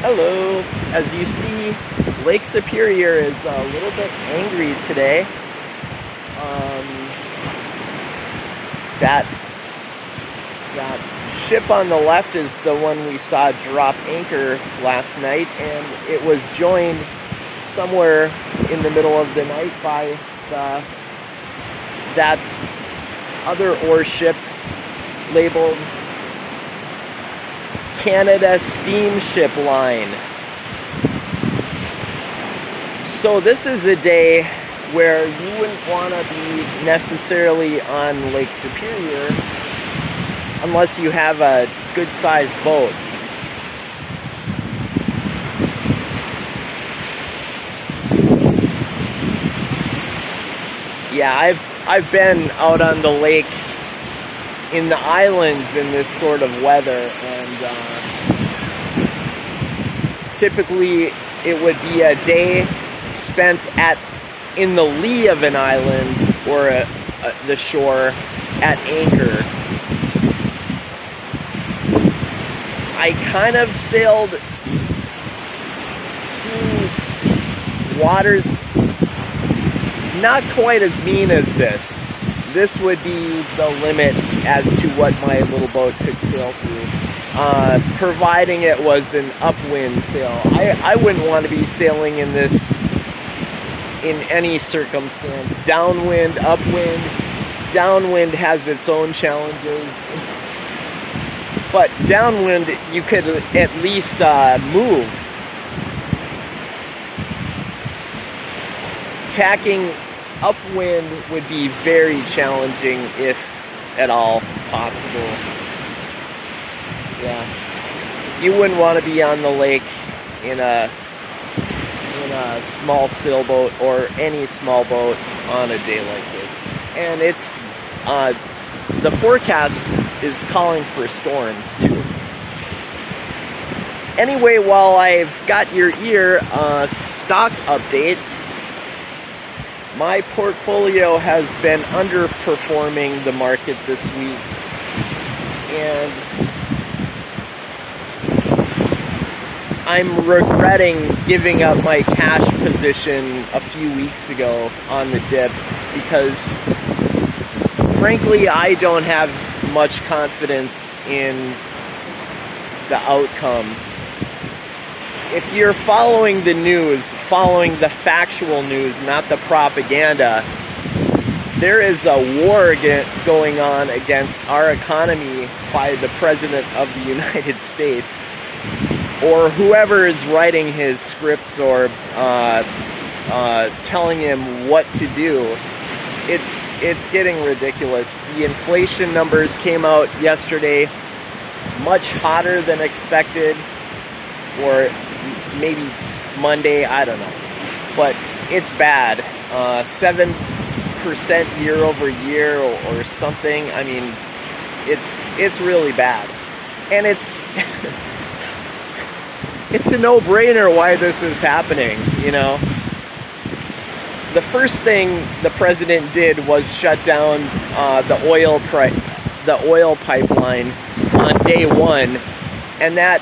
Hello. As you see, Lake Superior is a little bit angry today. That ship on the left is the one we saw drop anchor last night, and it was joined somewhere in the middle of the night by that other ore ship labeled Canada Steamship Line. So this is a day where you wouldn't want to be necessarily on Lake Superior unless you have a good-sized boat. Yeah, I've been out on the lake in the islands in this sort of weather, and typically it would be a day spent in the lee of an island or the shore at anchor. I kind of sailed through waters not quite as mean as this. This would be the limit as to what my little boat could sail through, providing it was an upwind sail. I wouldn't want to be sailing in this in any circumstance. Downwind, upwind. Downwind has its own challenges, but downwind you could at least move. Tacking upwind would be very challenging, if at all possible. Yeah, you wouldn't want to be on the lake in a small sailboat or any small boat on a day like this. And it's the forecast is calling for storms too. Anyway, while I've got your ear, stock updates. My portfolio has been underperforming the market this week, and I'm regretting giving up my cash position a few weeks ago on the dip because, frankly, I don't have much confidence in the outcome. If you're following the news, following the factual news, not the propaganda, there is a war going on against our economy by the President of the United States, or whoever is writing his scripts or telling him what to do. It's getting ridiculous. The inflation numbers came out yesterday, much hotter than expected, or maybe Monday, I don't know, but it's bad. 7% year over year or something. I mean, it's really bad, and it's it's a no-brainer why this is happening. You know, the first thing the president did was shut down the oil pipeline on day one, and that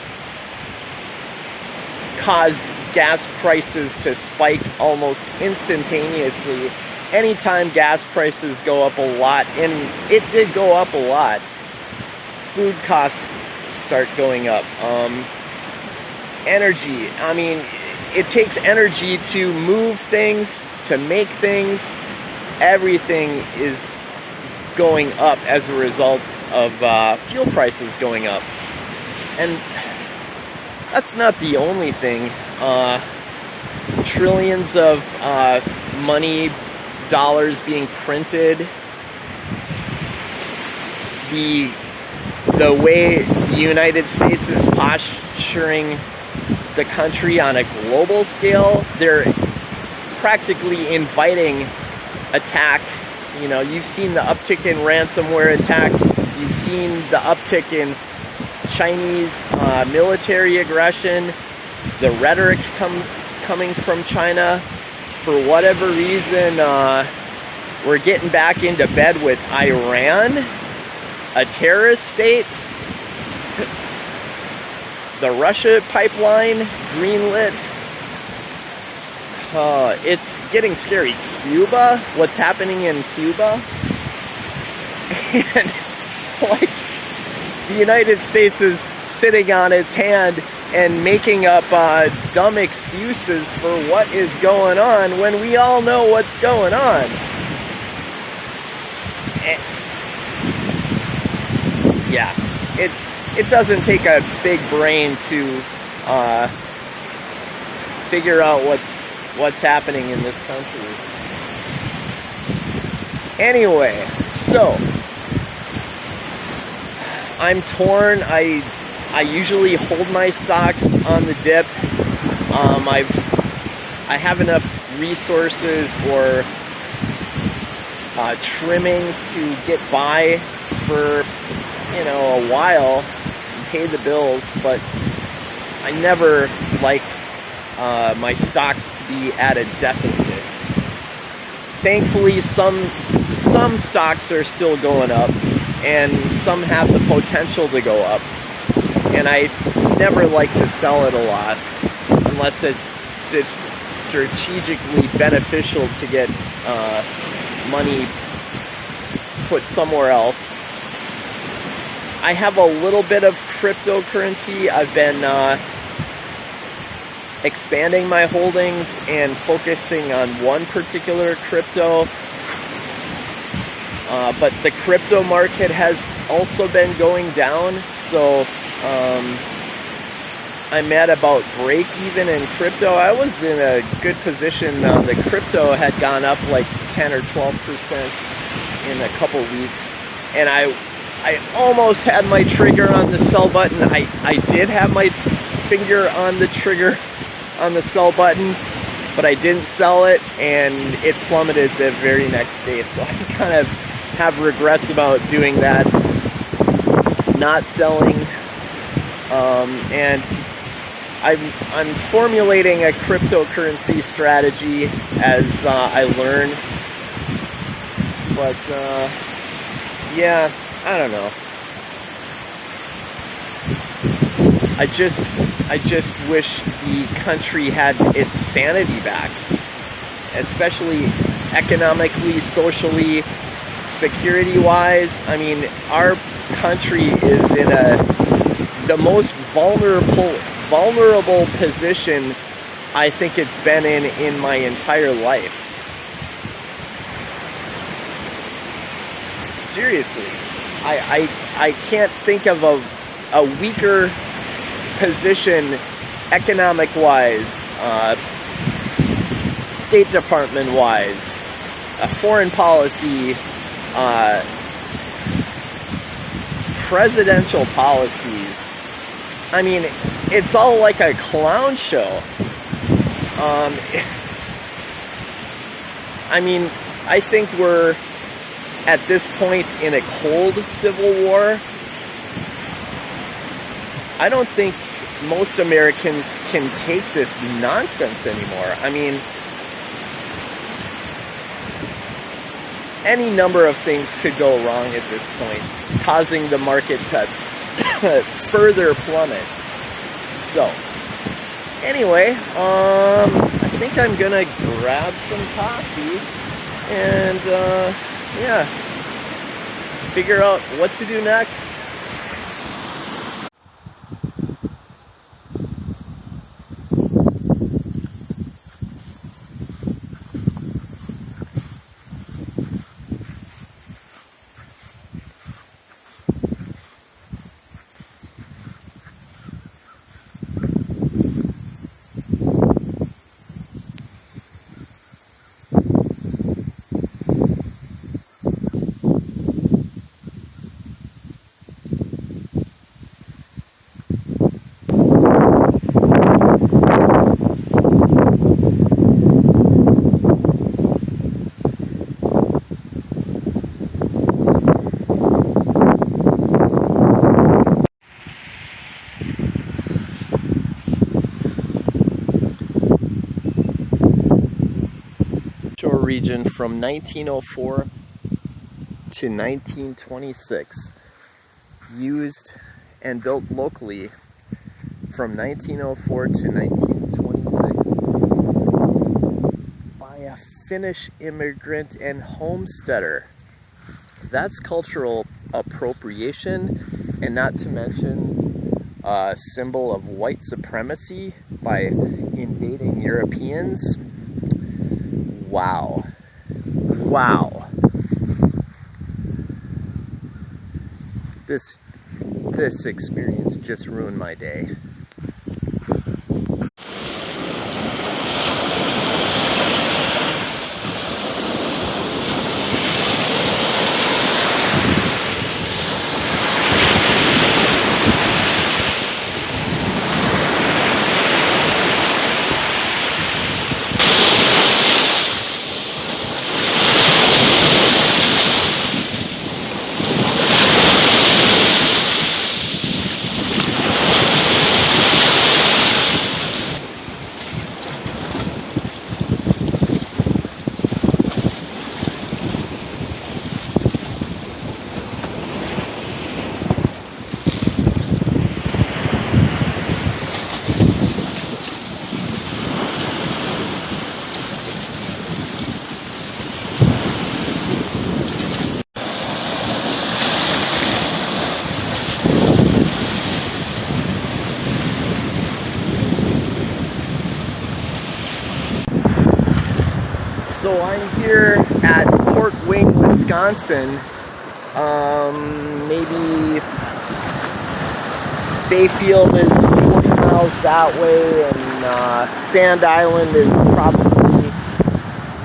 caused gas prices to spike almost instantaneously. Anytime gas prices go up a lot, and it did go up a lot, food costs start going up. Energy, I mean, it takes energy to move things, to make things. Everything is going up as a result of fuel prices going up. And that's not the only thing. Trillions of money, dollars being printed. The way the United States is posturing the country on a global scale, they're practically inviting attack. You know, you've seen the uptick in ransomware attacks. You've seen the uptick in Chinese military aggression, the rhetoric coming from China. For whatever reason, we're getting back into bed with Iran, a terrorist state. the Russia pipeline greenlit. It's getting scary. Cuba, what's happening in Cuba? And like, the United States is sitting on its hand and making up dumb excuses for what is going on when we all know what's going on. Yeah, it doesn't take a big brain to figure out what's happening in this country. Anyway, so I'm torn. I usually hold my stocks on the dip. I have enough resources or trimmings to get by for a while and pay the bills, but I never like my stocks to be at a deficit. Thankfully, some stocks are still going up, and some have the potential to go up. And I never like to sell at a loss unless it's strategically beneficial to get money put somewhere else. I have a little bit of cryptocurrency. I've been expanding my holdings and focusing on one particular crypto. But the crypto market has also been going down, so I'm at about break even in crypto. I was in a good position. The crypto had gone up like 10 or 12% in a couple weeks, and I almost had my trigger on the sell button. I did have my finger on the trigger on the sell button, but I didn't sell it, and it plummeted the very next day. So I kind of have regrets about doing that, not selling, and I'm formulating a cryptocurrency strategy as I learn. But yeah, I don't know. I just wish the country had its sanity back, especially economically, socially, security-wise. I mean, our country is in the most vulnerable position I think it's been in my entire life. Seriously, I can't think of a weaker position economic-wise, State Department-wise, foreign policy, presidential policies. I mean, it's all like a clown show. I mean, I think we're at this point in a cold civil war. I don't think most Americans can take this nonsense anymore. I mean, any number of things could go wrong at this point, causing the market to further plummet. So, anyway, I think I'm gonna grab some coffee and, yeah, figure out what to do next. Region from 1904 to 1926, used and built locally from 1904 to 1926 by a Finnish immigrant and homesteader. That's cultural appropriation, and not to mention a symbol of white supremacy by invading Europeans. Wow. Wow. This experience just ruined my day. So I'm here at Port Wing, Wisconsin. Maybe Bayfield is 40 miles that way, and Sand Island is probably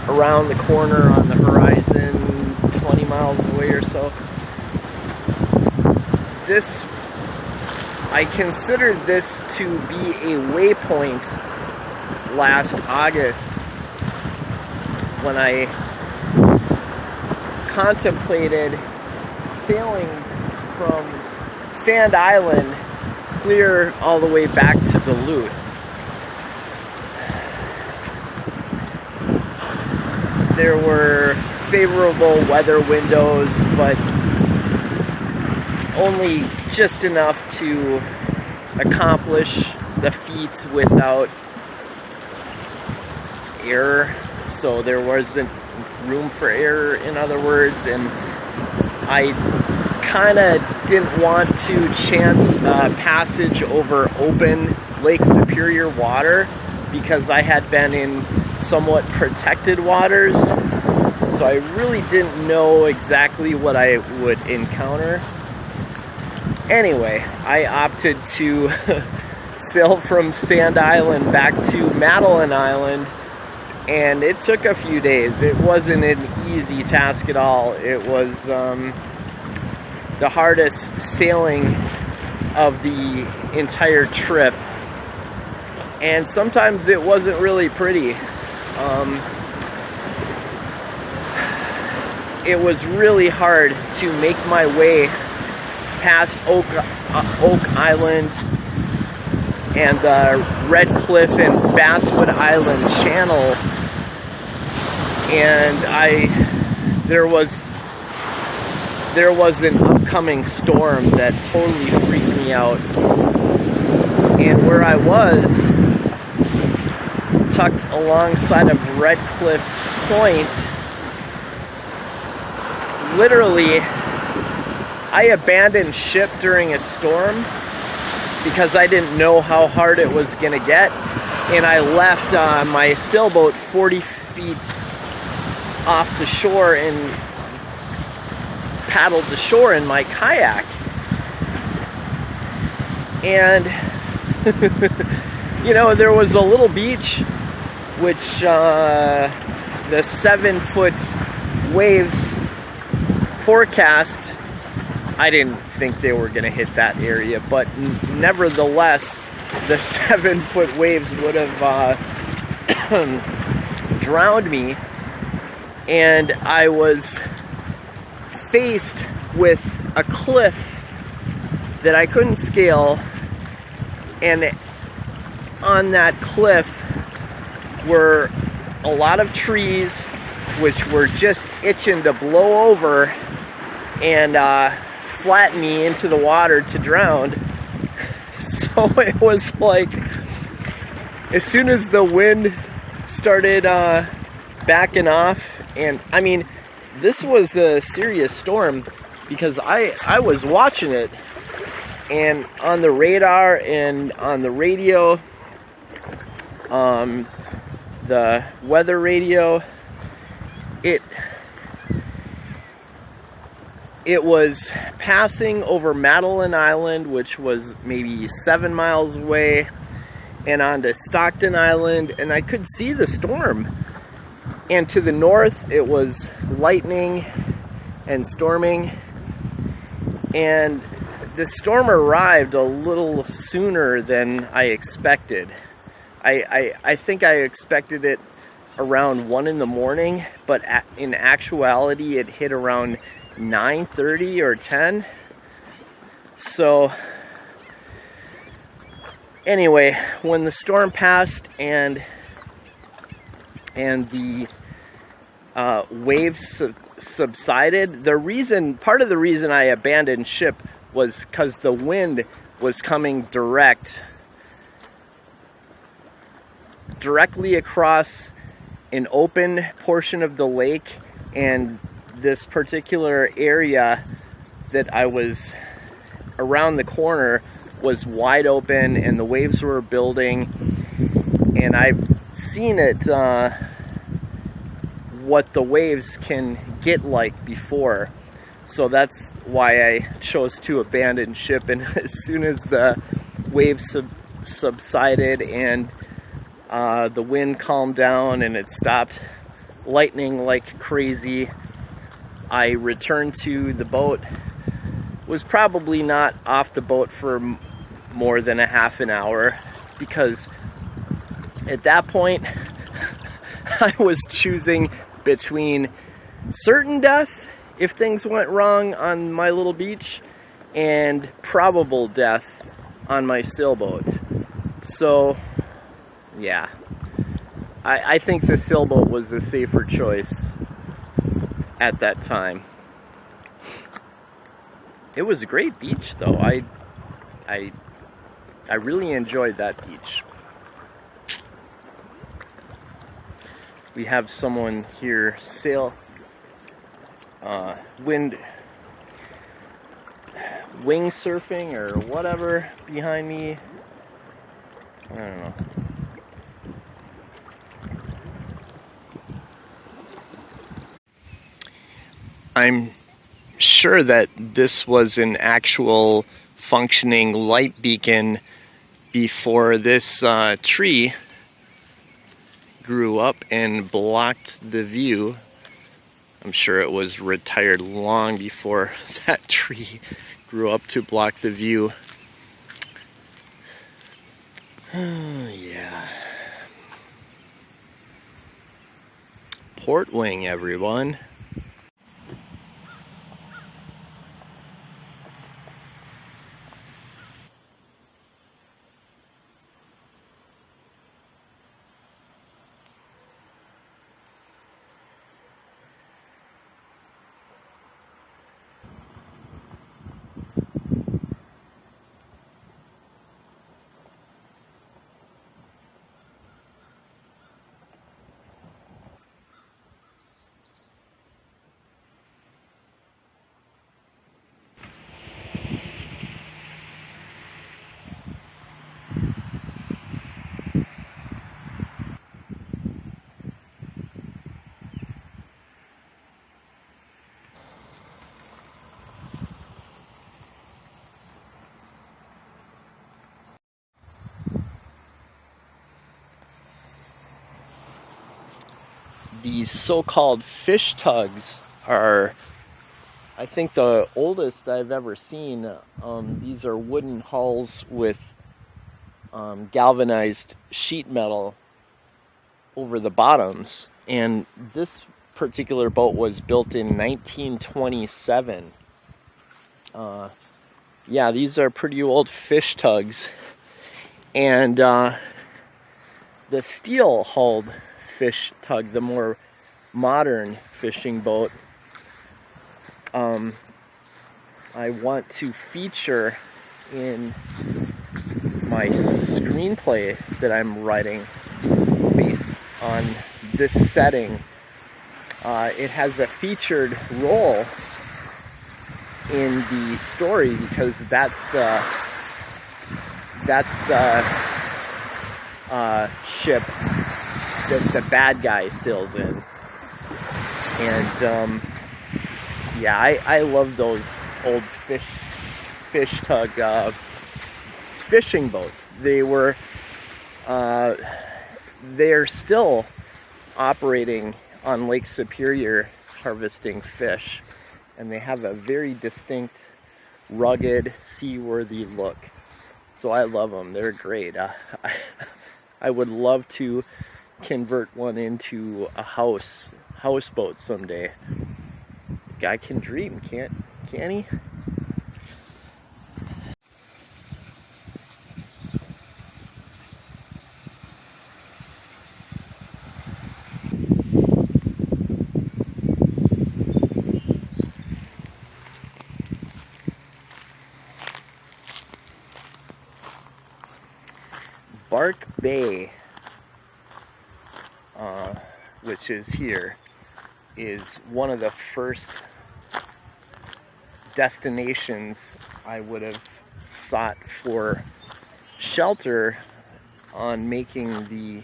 around the corner on the horizon, 20 miles away or so. I considered this to be a waypoint last August, when I contemplated sailing from Sand Island clear all the way back to Duluth. There were favorable weather windows, but only just enough to accomplish the feat without error. So there wasn't room for error, in other words, and I kind of didn't want to chance passage over open Lake Superior water, because I had been in somewhat protected waters, so I really didn't know exactly what I would encounter. Anyway, I opted to sail from Sand Island back to Madeline Island, and it took a few days. It wasn't an easy task at all. It was the hardest sailing of the entire trip, and sometimes it wasn't really pretty. It was really hard to make my way past Oak Island and Red Cliff and Basswood Island Channel, and there was an upcoming storm that totally freaked me out. And where I was, tucked alongside of Red Cliff Point, literally, I abandoned ship during a storm because I didn't know how hard it was going to get, and I left my sailboat 40 feet off the shore and paddled the shore in my kayak. And you know, there was a little beach which the 7-foot waves forecast, I didn't think they were going to hit that area, but nevertheless, the 7-foot waves would have drowned me, and I was faced with a cliff that I couldn't scale, and on that cliff were a lot of trees which were just itching to blow over and flatten me into the water to drown. it was like, as soon as the wind started backing off, and I mean, this was a serious storm because I was watching it, and on the radar and on the radio, the weather radio, it was passing over Madeline Island, which was maybe 7 miles away, and onto Stockton Island, and I could see the storm. And to the north, it was lightning and storming, and the storm arrived a little sooner than I expected. I think I expected it around 1 in the morning, but in actuality, it hit around 9:30 or 10. So anyway, when the storm passed and the waves subsided, part of the reason I abandoned ship was because the wind was coming directly across an open portion of the lake, and this particular area that I was around the corner was wide open, and the waves were building, and I've seen it, what the waves can get like before. So that's why I chose to abandon ship. And as soon as the waves subsided and the wind calmed down and it stopped lightning like crazy, I returned to the boat. Was probably not off the boat for more than a half an hour, because at that point I was choosing between certain death if things went wrong on my little beach and probable death on my sailboat. So yeah, I think the sailboat was a safer choice at that time. It was a great beach though. I really enjoyed that beach. We have someone here wing surfing or whatever behind me. I don't know. I'm sure that this was an actual functioning light beacon before this tree grew up and blocked the view. I'm sure it was retired long before that tree grew up to block the view. Yeah. Port wing, everyone. These so-called fish tugs are, I think, the oldest I've ever seen. These are wooden hulls with galvanized sheet metal over the bottoms, and this particular boat was built in 1927. Yeah, these are pretty old fish tugs, and the steel-hulled fish tug, the more modern fishing boat, I want to feature in my screenplay that I'm writing based on this setting. It has a featured role in the story because that's the ship that the bad guy sails in. And yeah, I love those old fish tug fishing boats. They're still operating on Lake Superior harvesting fish, and they have a very distinct, rugged, seaworthy look. So I love them. They're great. I would love to convert one into a houseboat someday. Guy can dream, can't he? Bark Bay, which is here, is one of the first destinations I would have sought for shelter on making the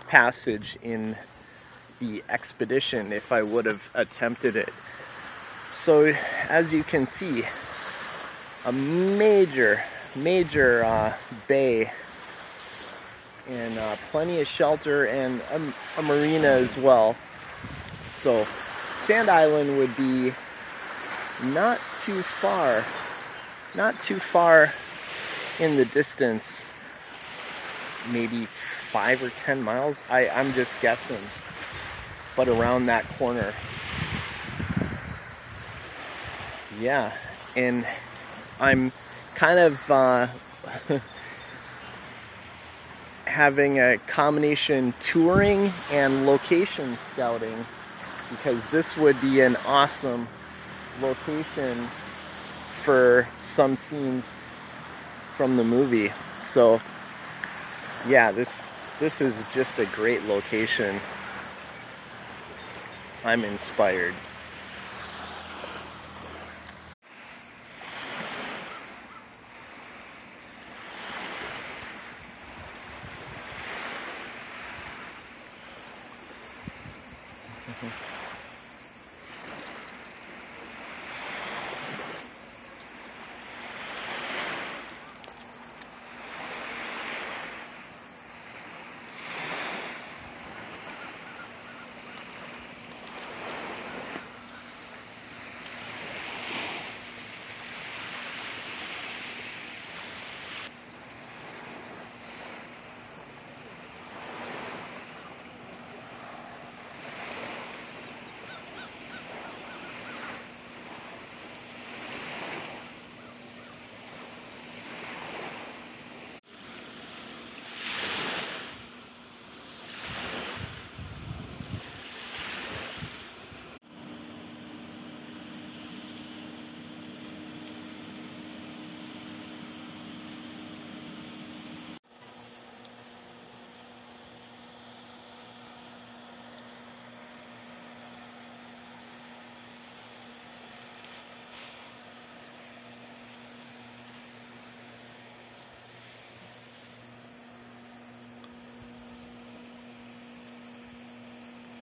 passage in the expedition if I would have attempted it. So as you can see, a major bay, and plenty of shelter, and a marina as well. So Sand Island would be not too far in the distance, maybe 5 or 10 miles. I'm just guessing, but around that corner. Yeah, and I'm kind of having a combination touring and location scouting, because this would be an awesome location for some scenes from the movie. So yeah, this is just a great location. I'm inspired.